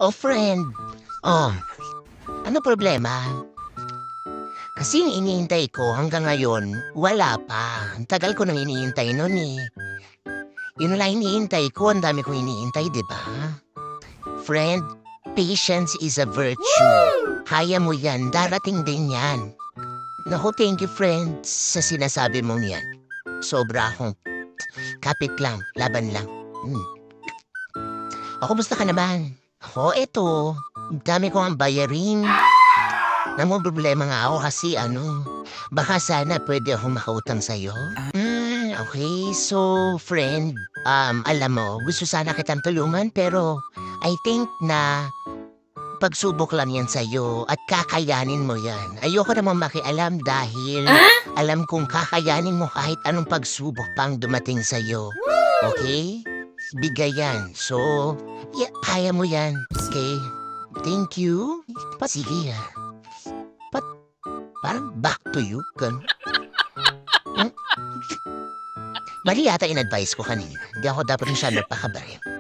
Oh, friend. Oh, ano problema? Kasi yung iniintay ko hanggang ngayon, wala pa. Ang tagal ko nang iniintay nun eh. Yun lang iniintay ko, ang dami kong iniintay, di ba? Friend, patience is a virtue. Kaya mo yan, darating din yan. Naku, thank you friend sa sinasabi mong yan. Sobra akong kapit lang, laban lang. Hmm. Ako, kumusta ka naman? Ako, eto. Dami ko ang bayarin. Problema nga ako kasi baka sana pwede akong makautang sa'yo. Okay. So, friend, alam mo, gusto sana kitang tulungan pero I think na pagsubok lang yan sa'yo at kakayanin mo yan. Ayoko naman makialam dahil alam kong kakayanin mo kahit anong pagsubok pang dumating sa'yo. Okay? Bigay yan. So, yeah, kaya mo yan. Okay? Thank you. Sige parang back to you. Hmm? Mali yata in-advise ko kanina. Hindi ako dapat masyado nagpakabarin.